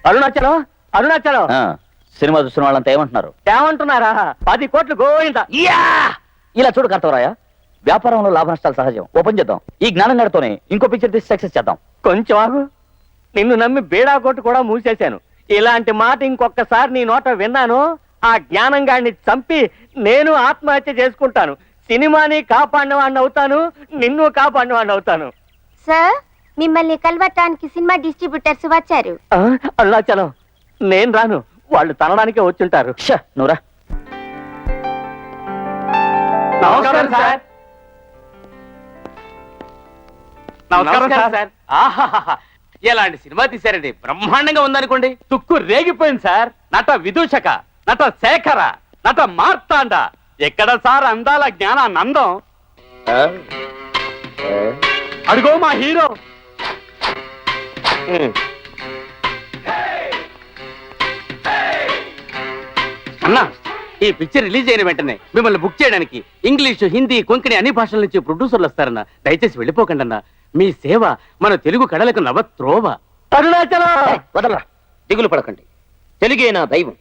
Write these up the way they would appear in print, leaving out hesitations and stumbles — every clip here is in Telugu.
అరుణాచలం అరుణాచలం సినిమా చూసిన వాళ్ళంతా ఏమంటున్నారు? ఏమంటున్నారా? 10 కోట్లు గోయిందా. ఇలా చూడు కార్తవరాయ, వ్యాపారంలో లాభ నష్టాలు సహజం. ఓపెన్ చేద్దాం. ఈ జ్ఞానం గడితోనే ఇంకో పిక్చర్ తీసి సక్సెస్ చేద్దాం. కొంచెం ఆగు. నిన్ను నమ్మి బేడా కొట్టు కూడా మూసేశాను. ఇలాంటి మాట ఇంకొకసారి నీ నోట విన్నాను, ఆ జ్ఞానం గాడిని చంపి నేను ఆత్మహత్య చేసుకుంటాను. సినిమాని కాపాడినవాడిని అవుతాను, నిన్ను కాపాడినవాడిని అవుతాను. సార్, మిమ్మల్ని కలవటానికి సినిమా డిస్ట్రిబ్యూటర్స్ వచ్చారు. అరుణాచలం, నేను రాను, వాళ్ళు తనడానికే వచ్చుంటారు. నువ్వురా. నమస్కారం సార్. నమస్కారం సార్. ఆహాహా, ఎలాంటి సినిమా తీశారండి? బ్రహ్మాండంగా ఉందనుకోండి. తుక్కు రేగిపోయింది సార్. నట విదూషక, నట శేఖర, నట మార్తాండ. ఎక్కడ సార్ అందాల జ్ఞానానందం? అడుగో మా హీరో. అన్నా, ఈ పిక్చర్ రిలీజ్ అయిన వెంటనే మిమ్మల్ని బుక్ చేయడానికి ఇంగ్లీషు, హిందీ, కొంకణి అన్ని భాషల నుంచి ప్రొడ్యూసర్లు వస్తారన్నా. దయచేసి వెళ్ళిపోకండి అన్నా. మీ సేవ మన తెలుగు కళలకు నవత్రోవ. అరుణాచలం, వదలరా, దిగులు పడకండి. తెలుగే నా దైవం,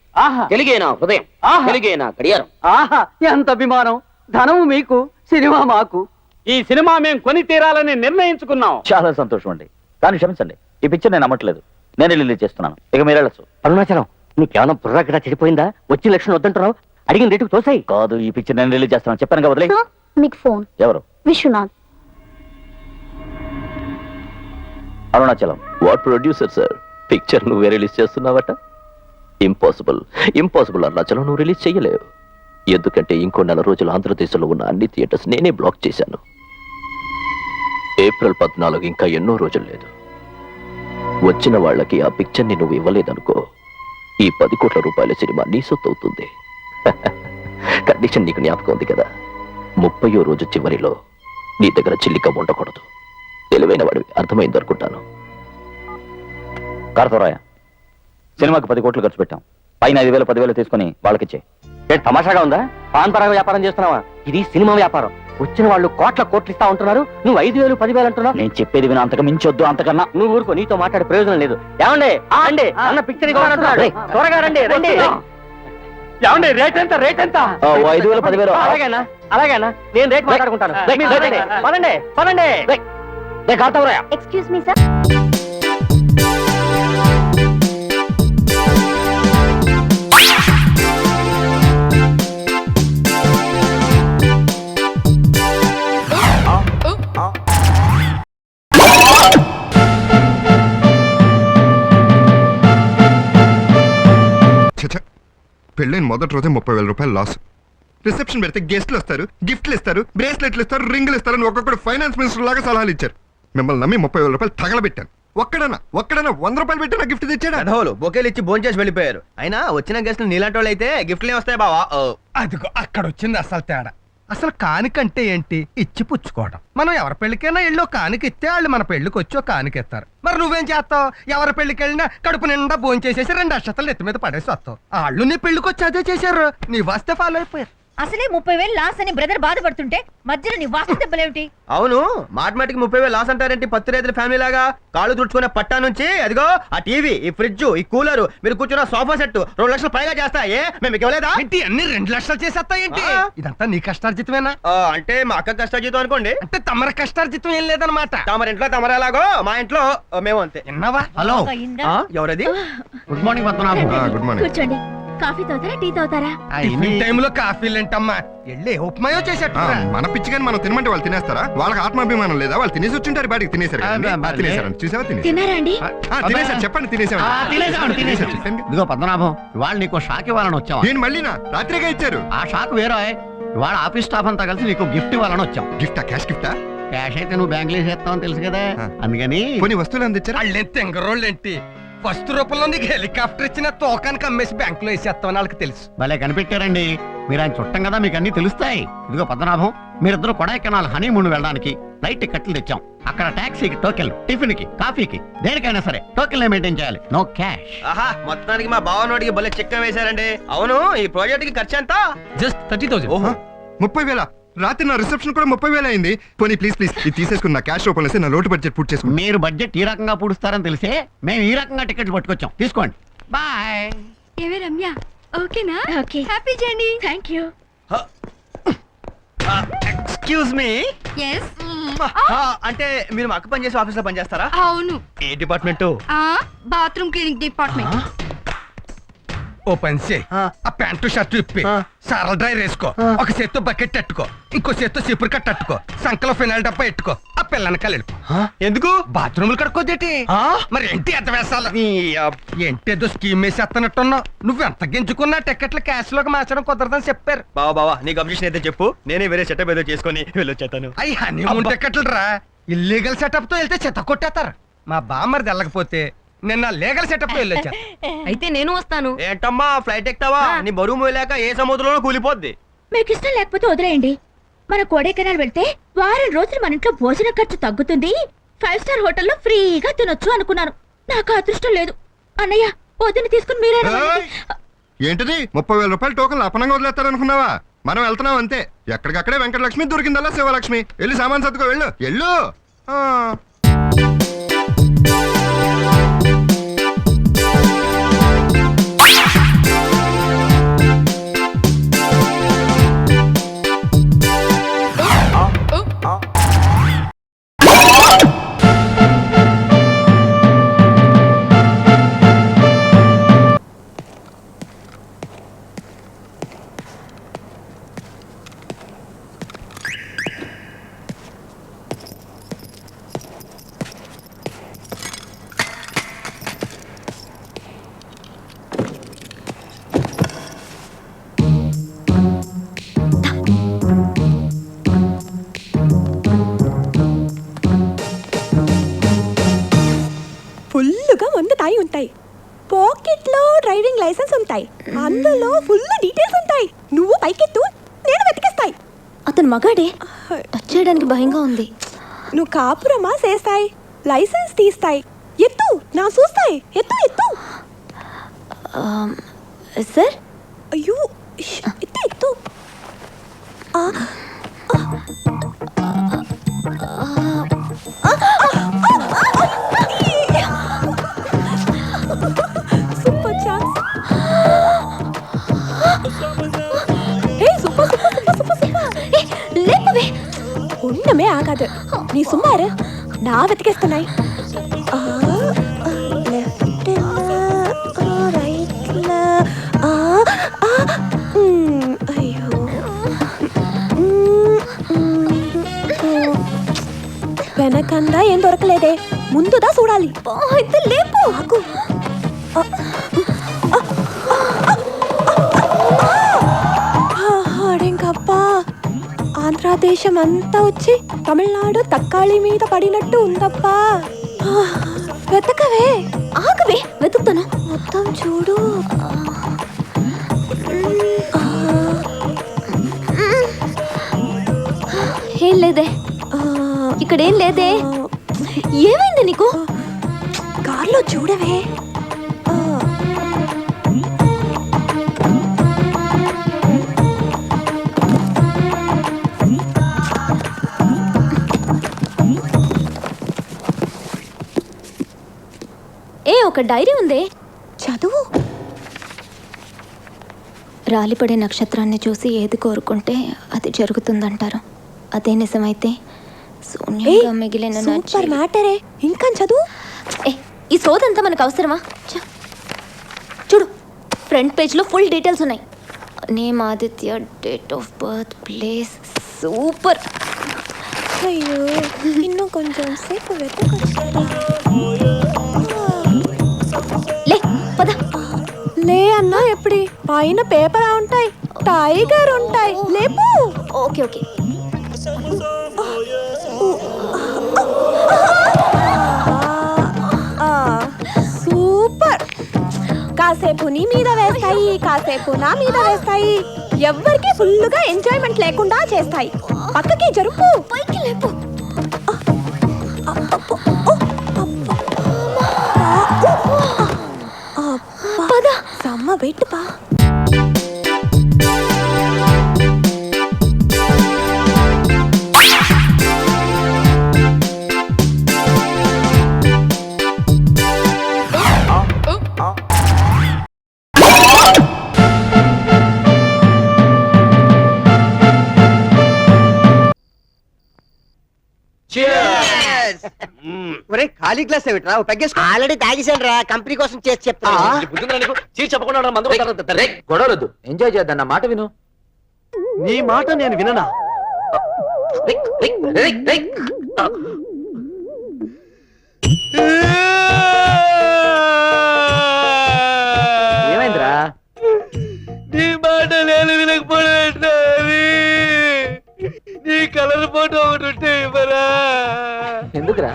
తెలుగే నా హృదయం, తెలుగే నా గడియారం. ఆహా, ఎంత అభిమానం. ధనము మీకు, సినిమా మాకు. ఈ సినిమా మేము కొని తీరాలని నిర్ణయించుకున్నాం. చాలా సంతోషం అండి, కానీ క్షమించండి, ఈ పిక్చర్ నేను నమ్మట్లేదు. నేనే రిలీజ్ చేస్తున్నాను. ఇక మీరు వెళ్ళచ్చు. అరుణాచలం, నీకేమైనా బుర్ర గడా చెడిపోయిందా? వచ్చి లక్షణం వద్దంటున్నావు. అడిగిన రేటుకు తోసాయి. కాదు, ఈ పిక్చర్ నేను రిలీజ్ చేస్తున్నాను. చెప్పాను కదా, వదిలే. మీకు ఫోన్. ఎవరు? Vishwanath. Arunachalam. What producer sir, picture నువ్వే రిలీజ్ చేస్తున్నావట? ఇంపాసిబుల్, ఇంపాసిబుల్ అరుణాచలం, నువ్వు రిలీజ్ చేయలేవు. ఎందుకంటే ఇంకో 4 రోజులు ఆంధ్రదేశంలో ఉన్న అన్ని థియేటర్స్ నేనే బ్లాక్ చేశాను. ఏప్రిల్ 14 ఇంకా ఎన్నో రోజులు లేదు. వచ్చిన వాళ్ళకి ఆ పిక్చర్ని నువ్వు ఇవ్వలేదనుకో, ఈ 10 కోట్ల రూపాయల సినిమా నీ సొత్తు అవుతుంది. కండిషన్ నీకు జ్ఞాపకం ఉంది కదా, 30వ రోజు చివరిలో నీ దగ్గర చిల్లిక ఉండకూడదు. తెలివైన వాడివి, అర్థమైంది అనుకుంటాను. కార్తవరాయ, సినిమాకి 10 కోట్లు ఖర్చు పెట్టాం. పైన 5,000 10,000 తీసుకుని వాళ్ళకిచ్చే. తమాషాగా ఉందా? పాన్పరాగ వ్యాపారం చేస్తున్నావా? ఇది సినిమా వ్యాపారం. వచ్చిన వాళ్ళు కోట్లు ఇస్తా ఉంటున్నారు, నువ్వు 5,000 10,000 అంటున్నావు. నేను చెప్పేది విన, అంతకు మించొద్దు. అంతకన్నా నువ్వు ఊరుకో, నీతో మాట్లాడే ప్రయోజనం లేదు. ఏమండి అండి, అన్న పిక్చర్ ఇస్తానంటున్నాడు. త్వరగా రండి రండి. ఏమండి, రేట్ ఎంత? రేట్ ఎంత? 5,000 10,000. అలాగేనా అలాగేనా, నేను రేట్ మాట్లాడుకుంటాను. పదండి పదండి. కార్తవరాయ, ఎక్స్క్యూజ్ మీ సార్. పెళ్ళైన మొదటి రోజే 30,000 రూపాయలు లాస్. రిసెప్షన్ పెడితే గెస్ట్లు వస్తారు, గిఫ్ట్లు ఇస్తారు, బ్రేస్లెట్లు ఇస్తారు, రింగులు ఇస్తారు అని ఒక్కొక్కడు ఫైనాన్స్ మినిస్టర్ లాగా సలహాలు ఇచ్చారు. మిమ్మల్ని నమ్మి 30,000 రూపాయలు తగలబెట్టాను. ఒక్కడన్నా 100 రూపాయలు పెట్టి నా గిఫ్ట్ తెచ్చాడా? అధోలు బొకేలు ఇచ్చి భోంచేసి వెళ్ళిపోయారు. అయినా వచ్చిన గెస్ట్లు నీలాంటి వాళ్ళు అయితే గిఫ్ట్లు వస్తాయి బావా. అదిగో అక్కడ వచ్చింది అసలు తేడా. అసలు కానికంటే ఏంటి? ఇచ్చి పుచ్చుకోవడం. మనం ఎవరి పెళ్లికైనా ఇల్లు కానిక ఇస్తే వాళ్ళు మన పెళ్లికి వచ్చి కానికెత్తారు. మరి నువ్వేం చేస్తావు? ఎవరి పెళ్లికి వెళ్ళినా కడుపు నిండా భోంచేసేసి 2 అక్షతలు ఎత్తి మీద పడేసి వస్తావు. వాళ్ళు నీ పెళ్లికి వచ్చి అదే చేశారు, నీ వస్తే ఫాలో అయిపోయారు. అసలే 30,000 లాస్ అని బ్రదర్ బాధపడుతుంటే మధ్యలో నీ వాస్తు దెబ్బలేమిటి? అవును, మాటిమాటికి 30,000 లాస్ అంటారేంటి? 10 రైతుల ఫ్యామిలీ లాగా కాళ్ళు తుడుచుకునే పట్టా నుంచి అదిగో ఆ టీవీ, ఈ ఫ్రిడ్జ్, ఈ కూలర్, మీరు కూర్చున్న సోఫా సెట్ 2 లక్షలు పైగా చేస్తాయే. మేము మీకు ఇవ్వలేదా? ఏంటి అన్ని 2 లక్షలు చేసేస్తాయేంటి? ఇదంతా నీ కష్టార్జితమేనా? అంటే మా అక్క కష్టార్జితం అనుకోండి. అంటే తమర కష్టార్జితం ఏం లేదనమాట. తమరింట్లో తమరేలాగో మా ఇంట్లో మేము అంతే. విన్నావా? హలో, ఎవరది? Good morning Padmanabham. Good morning. కూర్చోండి. కాఫీ తాగుతారా, టీ తాగుతారా? టైంలో కాఫీలేంటమ్మా, వెళ్ళి ఉప్మాయో చేసేట్టు. మన పిచ్చి కానీ మనం తినమంటే వాళ్ళు తినేస్తారా? వాళ్ళకి ఆత్మాభిమానం లేదా? వాళ్ళు తినేసి వచ్చింటారు, బాడికి తినేసారు. చూసావా? తిన్నారా అండి? తినేసారు. చెప్పండి, తినేసారు. ఇదిగో పద్మనాభం, ఇవాళ నీకు షాక్ ఇవ్వాలని వచ్చాం. నేను మళ్ళీనా? రాత్రిగా ఇచ్చారు. ఆ షాక్ వేరే. ఇవాళ ఆఫీస్ స్టాఫ్ అంతా కలిసి నీకు గిఫ్ట్ ఇవ్వాలని వచ్చాం. గిఫ్టా? క్యాష్ గిఫ్టా? క్యాష్ అయితే నువ్వు బ్యాంకులో వేసేస్తావని తెలుసు కదా, అందుకని. కొన్ని వస్తువులు అందించారు. వాళ్ళే తెంగరోళ్ళేంటి? ఫస్ట్ రూపంలో నీకు హెలికాప్టర్ ఇచ్చిన తోకానికి అమ్మేసి బ్యాంకులో వేసేస్తామని వాళ్ళకి తెలుసు. భలే కనిపెట్టారండి. మీరు ఆయన చుట్టం కదా, మీకు అన్ని తెలుస్తాయి. ఇదిగో పద్మనాభం, మీరిద్దరు కొడైకెనాల్ హనీమూన్ వెళ్ళడానికి ఫ్లైట్ టికెట్లు తెచ్చాం. అక్కడ టాక్సీకి టోకెన్, టిఫిన్ కి, కాఫీకి, దేనికైనా సరే టోకెన్ మెయింటైన్ చేయాలి. No cash. ఆహా, మొత్తానికి మా బావనోడికి భలే చెక్క వేశారండి. అవును, ఈ ప్రాజెక్ట్ కి ఖర్చు ఎంత? జస్ట్ 30,000. ఓహో, 30,000? రాత్రి నా రిసెప్షన్ కూడా 30,000 అయింది. పోనీ ప్లీజ్ ప్లీజ్ ఇది తీసేసుకుని నా క్యాష్ రూపంలో వేసి నా లోటు బడ్జెట్ పూర్తి చేసుకుని. మీరు బడ్జెట్ ఈ రకంగా పూడుస్తారని తెలిసే మేము ఈ రకంగా టికెట్లు పట్టుకొచ్చాం. తీసుకోండి. బాయ్. ఏవే రమ్య, ఓకేనా? Okay, happy journey. Thank you. Excuse me, yes అంటే మీరు మా అక్క పనిచేసే ఆఫీస్ లో పనిచేస్తారా? అవును. ఏ డిపార్ట్మెంట్? Bathroom cleaning department. ఓ పని చేయి, ఆ. ఆ ప్యాంటు షర్టు ఇప్పి ఆ. సారల డ్రై వేసుకో, ఒక చేత్తో బకెట్ అట్టుకో, ఇంకో చేత్తో చీపురు కట్ట అట్టుకో, సంకలో ఫినాయిల్ డబ్బా ఎట్టుకో, ఆ పిల్లని కలిపి ఎందుకు? బాత్రూములు కడుక్కోదేటి? ఆ? మరి ఏంటి ఎంత వేసాలి? ఏంటేదో స్కీమ్ వేసి ఎత్తనట్టున్నావు. నువ్వు ఎంత గింజుకున్నా టికెట్లు క్యాష్ లోకి మార్చడం కుదరదని చెప్పారు. బావా నీకు అబ్జెక్షన్ అయితే చెప్పు, నేనే వేరే సెటప్ ఏదో చేసుకొని వెళ్ళొచ్చేతాను. అయ్యి హనీమూన్ టికెట్లు రా, ఇల్లీగల్ సెటప్ తో వెళ్తే చెత్త కొట్టేస్తారు. మా బామ్మరిది వెళ్ళకపోతే నిన్న లీగల్ సెటప్ తో వెళ్ళొచ్చా. అయితే నేను వస్తాను. ఏంటమ్మా ఫ్లైట్ ఎక్కుతావా? నీ బరువు మోయలేక ఏ సముద్రంలో కూలిపోద్ది. మీకు ఇష్టం లేకపోతే వదిలేయండి. మన కొడైకెనాల్ వెళ్తే వారం రోజులు మన ఇంట్లో భోజన ఖర్చు తగ్గుతుంది, 5 స్టార్ హోటల్లో ఫ్రీగా తినొచ్చు అనుకున్నాను. నాకు అదృష్టం లేదు. అన్నయ్య వదిన తీసుకుని మీరే ఏయ్! ఏంటిది 30,000 రూపాయలు టోకన్ అపనంగా వదిలేస్తారనుకున్నావా? మనం వెళ్తున్నాం అంతే. ఎక్కడికక్కడే వెంకటలక్ష్మి దొరికిందల్లా శివలక్ష్మి. వెళ్ళి సామాన్ సర్దుకో, వెళ్ళు వెళ్ళు. ఆ. ఫుల్లుగా మందు తాయి ఉంటాయి, పాకెట్ లో డ్రైవింగ్ లైసెన్స్ ఉంటాయి, అందులో ఫుల్ డీటెయిల్స్ ఉంటాయి. నువ్వు పైకెత్తు, నేను వెతికేస్తాయి. అతను మగాడే, టచ్ చేయడానికి భయంగా ఉంది. నువ్వు కాపురమా చేస్తాయి, లైసెన్స్ తీస్తాయి. ఎత్తు, నా చూస్తాయి. ఎత్తు ఎత్తు. సార్, అయ్యో ఎత్తు ఎత్తు. Super chance. ఏ super super super super super. లేపవే. ఉన్నమే ఆగాదు. నీ సుమ్మారు నా వెతికేస్తున్నాయి. Left right. అయ్యో వెనకందా ఏం దొరకలేదే, ముందుదా చూడాలి. అయితే లేపు. ఆగు. అడేంకప్పా, ఆంధ్రదేశం అంతా వచ్చి తమిళనాడు తక్కాళి మీద పడినట్టు ఉందప్పా. వెతకవే. ఆగవే, వెతుకుతాను. మొత్తం చూడు. ఏం లేదే, ఇక్కడేం లేదే. ఏమైంది నీకు? కార్లో చూడవే. ఒక డైరీ ఉందే, చదువు. రాలిపడే నక్షత్రాన్ని చూసి ఏది కోరుకుంటే అది జరుగుతుందంటారు. అదే నిజమైతే శూన్యంగా మిగిలిన సూపర్ మ్యాటరే. ఇంకా చదువు. ఈ సోదంతా మనకు అవసరమా? చూడు, ఫ్రంట్ పేజ్లో ఫుల్ డీటెయిల్స్ ఉన్నాయి. Name Aditya, date of birth, place. Super. అయ్యో ఇన్నో కొంచెం సేపు వెతకొచ్చు. లే పద. లే అన్నా ఎప్పుడు పైన పేపర్ ఉంటాయి, టైగర్ ఉంటాయి. లేపు. Okay okay. సూపర్. కాసేపు నీ మీద వేస్తాయి, కాసేపు నా మీద వేస్తాయి. ఎవ్వరికి ఫుల్గా ఎంజాయ్మెంట్ లేకుండా చేస్తాయి. పక్కకి జరుపు. పైకి లేపు. పద. సమ్మ వెయిట్ పా. ఒరే ఖాళీ గ్లాస్ ఏమిట్రా పెగ్గేసుకో. ఆల్రెడీ తాగేసాను రా, కంపెనీ కోసం చేసి చెప్తా. గొడవలొద్దు, ఎంజాయ్ చేద్దాం, నా మాట విను. నీ మాట నేను విననా? ఏమైందిరా? నీ మాట నేను వినకపోయినా నీ కలర్ ఫోటో ఒకటి ఉంటే ఇవ్వరా? ఎందుకురా?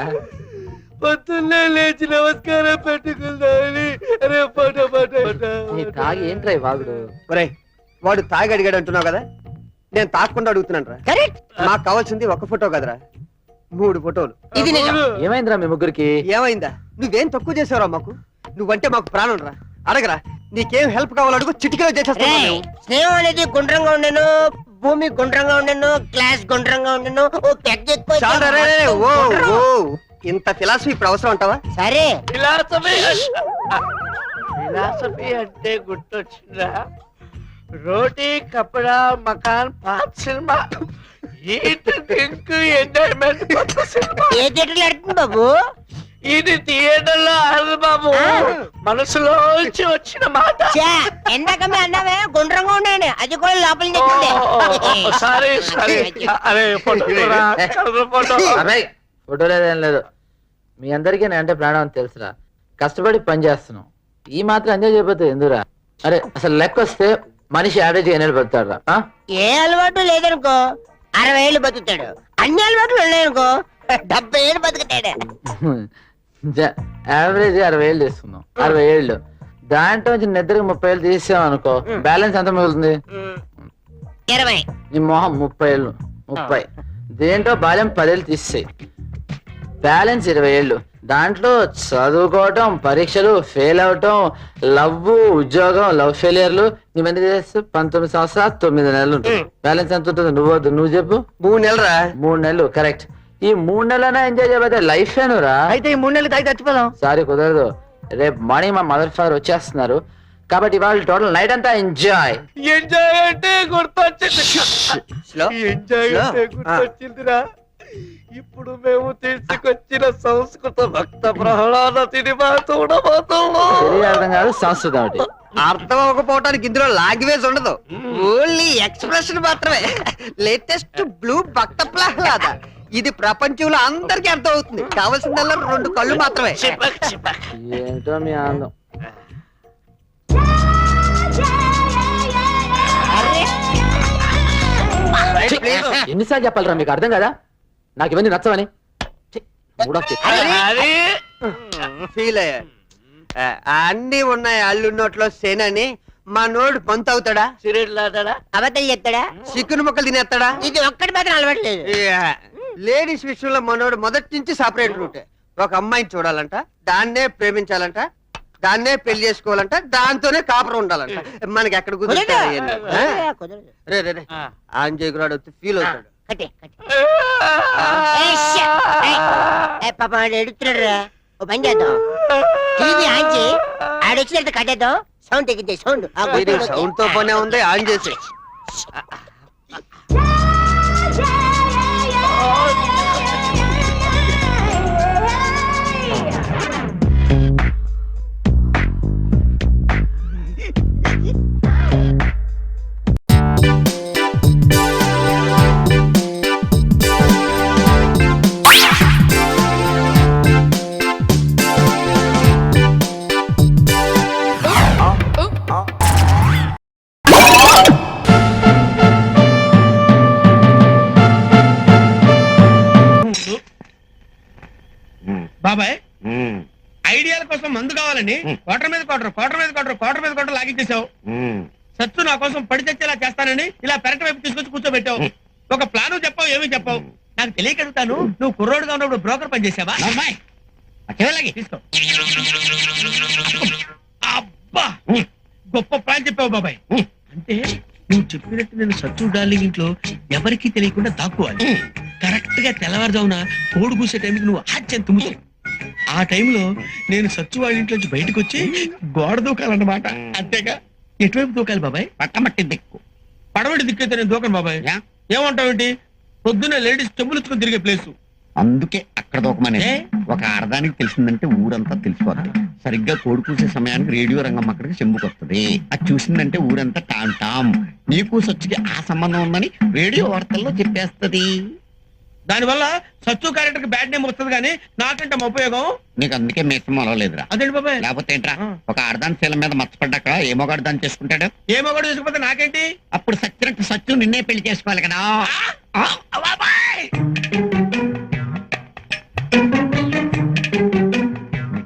పొద్దున్నే లేచి నమస్కారం పెట్టుకుందామని. అరే ఫోటో ఫోటో నీ తాగి ఏంట్రా ఈ వాగుడు? ఒరే వాడు తాగి అడిగాడు అంటున్నావు కదా, నేను తాగకుండా అడుగుతున్నాను రా. కరెక్ట్. మాకు కావాల్సింది ఒక ఫోటో కదరా, 3 ఫోటోలు. ఇది నిజం. ఏమైందిరా మీ ముగ్గురికి? ఏమైందా? నువ్వేం తక్కువ చేసావురా మాకు. నువ్వంటే మాకు ప్రాణం రా. అడగరా, నీకేం హెల్ప్ కావాలో అడుగు, చిటికలో చేసేస్తాను. స్నేహం అనేది గుండ్రంగా ఉండను, భూమి గుండ్రంగా ఉండను, క్లాస్ గుండ్రంగా ఉండను. ఇంత ఫిలాసఫీ ఇప్పుడు అవసరం అంటావా? సరే ఫిలాసఫీ అంటే గుర్తొచ్చిందా? రోటీ కపడా మకాన్ పాత్ సినిమా, ఈట్ డ్రింక్ ఎంజాయ్మెంట్ కొత్త సినిమా. ఏ థియేటర్లో ఆడుతుంది బాబు? ఇది థియేటర్ లో ఆడదు బాబు, మనసులోంచి వచ్చిన మాట. ఎందాక మీ అన్నావే గుండ్రంగా ఉండేది, అది కూడా లోపల సారీ సారీ. అరే ఫోటో ఫోటో. ఫోటో లేదేం లేదు. మీ అందరికీ నేనంటే ప్రాణం అని తెలుసురా. కష్టపడి పని చేస్తున్నాం, ఈ మాత్రం ఎంజాయ్ చేయకపోతే ఎందుకురా? అరే అసలు లెక్క వస్తే మనిషి యావరేజ్ ఎన్నేళ్ళు బతుకుతాడు? ఏ అలవాటు లేదనుకో 60 ఏళ్ళు బతుకుతాడు. అన్ని అలవాట్లు ఉన్నాయనుకో 70 ఏళ్ళు బతుకుతాడు. యావరేజ్ 60 ఏళ్ళు తీసుకుందాం. 60 ఏళ్ళు దాంట్లో నుంచి నిద్రకు 30 ఏళ్ళు తీసాం అనుకో, బ్యాలెన్స్ ఎంత మిగులుతుంది? 20. నీ మొహం 30 ఏళ్ళు. 30 దేంట్లో బాల్యం 10 ఏళ్ళు తీసేయి, బ్యాలెన్స్ 20 ఏళ్ళు. దాంట్లో చదువుకోవటం, పరీక్షలు, ఫెయిల్ అవటం, లవ్, ఉద్యోగం, లవ్ ఫెయిలియర్లు, నువ్వెంత చేస్తే 19 సంవత్సరాలు 9 నెలలు ఉంటుంది. బ్యాలెన్స్ ఎంత ఉంటుంది? నువ్వు చెప్పు. 3 నెలలు రా. 3 నెలలు కరెక్ట్. ఈ 3 నెలలైనా ఎంజాయ్ చేయబోతే లైఫ్ ఏనురా. అయితే ఈ 3 నెలలు తాగి చచ్చిపోదాం. సారీ కుదరదు, రేపు మార్నింగ్ మా మదర్ ఫాదర్ వచ్చేస్తున్నారు కాబట్టి ఇవాళ టోటల్ నైట్ అంతా ఎంజాయ్. ఎంజాయ్ అంటే గుర్తొచ్చింది. ఎంజాయ్ అంటే గుర్తొచ్చిందిరా. ఇప్పుడు మేము తీసుకొచ్చిన సంస్కృత భక్త ప్రహ్లాద సినిమా చూడబోతున్నాం. అర్థం కాదు సంస్కృతం ఒకటి. అర్థం అవ్వకపోవటానికి ఇందులో లాంగ్వేజ్ ఉండదు, ఓన్లీ ఎక్స్ప్రెషన్ మాత్రమే. లేటెస్ట్ బ్లూ భక్త ప్రహ్లాద. ఇది ప్రపంచంలో అందరికీ అర్థం అవుతుంది. కావాల్సిందల్లా 2 కళ్ళు మాత్రమే. ఏమిటో మీ ఆనందం. ఎన్నిసార్లు చెప్పాలరా మీకు అర్థం కదా? నాకు ఇవన్నీ నచ్చవని. ఫీల్ అయ్యా. అన్ని ఉన్నాయి అల్లున్నోట్లో సేనని. మా నోడు పొంత అవుతాడా? సిరేట్లాడా? అబద్ధాలు చెప్తాడా? చికెన్ ముక్కలు తినేస్తాడా? ఇది ఒక్కటి మాత్రం అలవాట్లేదు. లేడీస్ విషయంలో మనోడు మొదటి నుంచి సపరేట్ రూట్. ఒక అమ్మాయిని చూడాలంట, దాన్నే ప్రేమించాలంట, దాన్నే పెళ్లి చేసుకోవాలంట, దాంతోనే కాపురం ఉండాలంట. మనకి ఎక్కడ కుదురుతాయి? రే రే రే ఆంజయ్ కూడా ఫీల్ అవుతాడు. పాప ఎడుతున్నాడు రా. ఓ పని చేద్దాం, టీవీ ఆన్ చేయి, ఆడొచ్చిన తర్వాత కట్టేద్దాం. సౌండ్ తగ్గిద్దే. సౌండ్ సౌండ్ తో పనే ఉంది, ఆన్ చేసి. బాబాయ్ ఐడియాల కోసం మందు కావాలని క్వార్టర్ మీద క్వార్టర్ లాగించేసావు. సత్తు నా కోసం పడి తెచ్చేలా చేస్తానని ఇలా పెరటి వైపు తీసుకొచ్చి కూర్చోబెట్టావు. ఒక ప్లాను చెప్పావు, ఏమీ చెప్పావు. నాకు తెలియకడుగుతాను, నువ్వు కుర్రోడుగా ఉన్నప్పుడు బ్రోకర్ పని చేసావా? తీసుకో. అబ్బా గొప్ప ప్లాన్ చెప్పావు బాబాయ్. అంటే నువ్వు చెప్పినట్టు నేను సత్తు డార్లింగ్ ఇంట్లో ఎవరికీ తెలియకుండా దాక్కోవాలి. కరెక్ట్ గా తెల్లవారుజామున కోడి కూసే టైంకి నువ్వు హాచ్యం తుమ్ముతావు. ఆ టైంలో నేను సత్తు వాళ్ళ ఇంట్లోంచి బయటకు వచ్చి గోడ దూకాలన్నమాట. అంతేగా? ఎటువైపు దూకాలి బాబాయ్? పట్టమట్టి దిక్కు. పడవటి దిక్కైతే నేను దూకను బాబాయ్. ఏమంటావేంటి? పొద్దున్నే లేడీస్ చెంబులుచ్చుకొని తిరిగే ప్లేసు. అందుకే అక్కడ దూకమని ఒక ఆడదానికి తెలిసిందంటే ఊరంతా తెలిసిపోద్ది. సరిగ్గా కోడి కూసే సమయానికి రేడియో రంగం అక్కడికి చెంబుకొస్తుంది. అది చూసిందంటే ఊరంతా టామ్ టామ్ నీకు సచ్చుకి ఆ సంబంధం ఉందని రేడియో వార్తల్లో చెప్పేస్తది. దానివల్ల సచ్చు క్యారెక్టర్ కి బ్యాడ్ నేమ్ వస్తుంది కానీ నాకంటే ఉపయోగం నీకు అందుకే మీసం మొలవలేదురా. అదేంటి బాబాయ్? లేకపోతే ఏంట్రా, ఒక ఆడదాని శీలం మీద మచ్చపడ్డాక ఏ మొగాడు దాన్ని చేసుకుంటాడు? ఏమో కూడా చేసుకుపోతే నాకేంటి? అప్పుడు సచ్చినట్టు సచ్చు నిన్నే పెళ్లి చేసుకోవాలి కదా.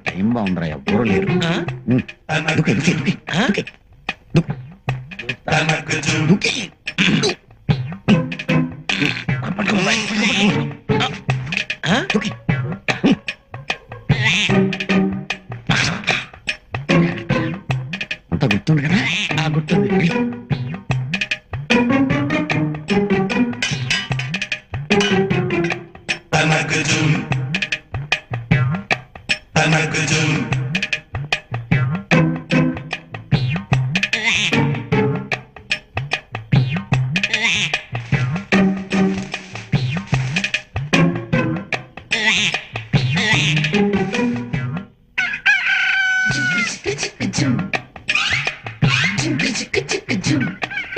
టైం బాగుందిరా, ఎవ్వరూ లేరు. దుక్కి, దుక్కి, దుక్కి, దుక్కి. దుక్కి. దుక్కి. అంత గుర్తుంది కదా? గుర్తుంది.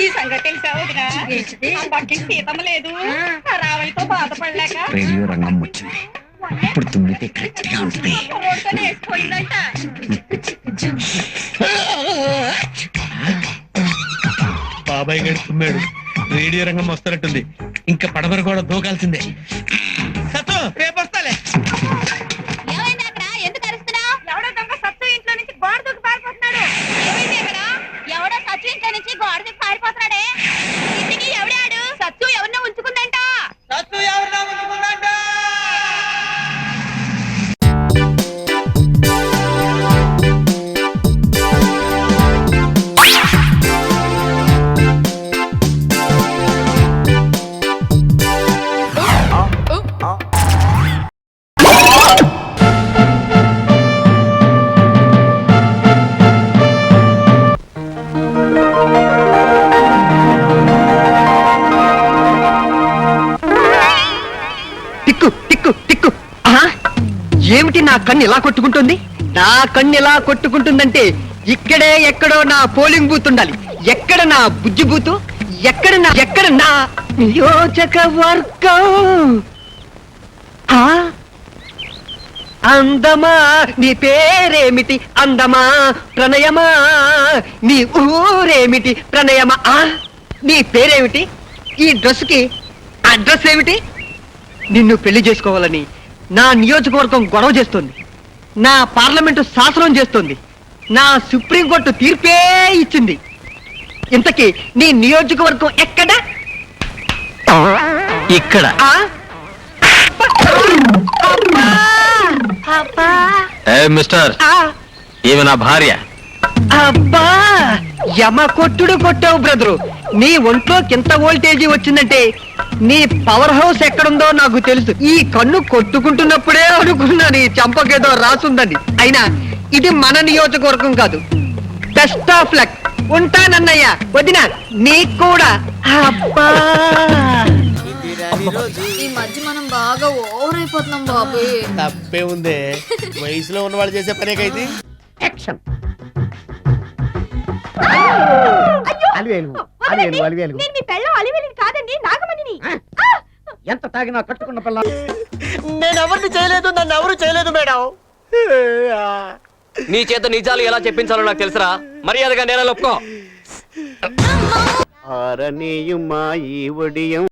ఈ సంగతి తెలిసావుగా సీతమ్మ లేదు రావణితో బాధపడలేక రేడియో రంగం వచ్చింది. ఇప్పుడు తుమ్మితే కరెక్ట్ గా ఉంటుంది. వేసిపోయిందంట. బాబాయ్ గారి తుమ్మాడు. రేడియో రంగం వస్తున్నట్టుంది. ఇంకా పడమర కూడా దూకాల్సిందే. సత్తు రేపు వస్తాలే. ఎందుకు అరుస్తున్నావు? ఎవడో దొంగ సత్తు ఇంట్లో నుంచి గోడ దూకి పారిపోతున్నాడు. ఏమైంది అక్కడ? ఎవడో సత్తు ఇంట్లో నుంచి గోడ దూకి పారిపోతున్నాడే. ఇంటికి ఎవడాడు? సత్తు ఎవరినో ఉంచుకుందంట. సత్తు ఎవరినో ఉంచుకుందంట. టిక్కు టిక్కు టిక్కు. ఏమిటి నా కన్ను ఇలా కొట్టుకుంటుంది? నా కన్ను ఇలా కొట్టుకుంటుందంటే ఇక్కడే ఎక్కడో నా పోలింగ్ బూత్ ఉండాలి. ఎక్కడ నా బుజ్జి బూతు? ఎక్కడ నా నియోజకవర్గం? అందమా నీ పేరేమిటి? అందమా ప్రణయమా? నీ ఊరేమిటి? ప్రణయమా? నీ పేరేమిటి? ఈ డ్రెస్ కి అడ్రస్ ఏమిటి? నిన్ను పెళ్లి చేసుకోవాలని నా నియోజకవర్గం గొడవ చేస్తుంది. నా పార్లమెంటు శాసనం చేస్తుంది. నా సుప్రీంకోర్టు తీర్పే ఇచ్చింది. ఇంతకీ నీ నియోజకవర్గం ఎక్కడ? ఇక్కడ మిస్టర్, ఈమె నా భార్య. అబ్బా యమ కొట్టుడు కొట్టావు బ్రదరు. నీ ఒంట్లోకి ఎంత వోల్టేజీ వచ్చిందంటే నీ పవర్ హౌస్ ఎక్కడుందో నాకు తెలుసు. ఈ కన్ను కొట్టుకుంటున్నప్పుడే అనుకున్నా నీ చంపకేదో రాసుందని. అయినా ఇది మన నియోజకవర్గం కాదు. Best of luck. ఉంటానన్నయ్య. వదిన నీకు కూడా. అబ్బా ఈ మధ్య మనం బాగా ఓవర్ అయిపోతున్నాం బాబు. తప్పే ఉందే, వయసులో ఉన్న వాళ్ళు చేసే పనేకైతే. నేను మీ పెళ్ళం అలివేలిని కాదండి, నాగమణిని. ఎంత తాగినా కట్టుకున్న పిల్ల. నేను ఎవరిని చేయలేదు, నన్ను ఎవరు చేయలేదు మేడం. నీ చేత నిజాలు ఎలా చెప్పించాలో నాకు తెలుసురా. మర్యాదగా నేల ఒప్పుకో. ఆరనీయుమా ఈ ఒడియం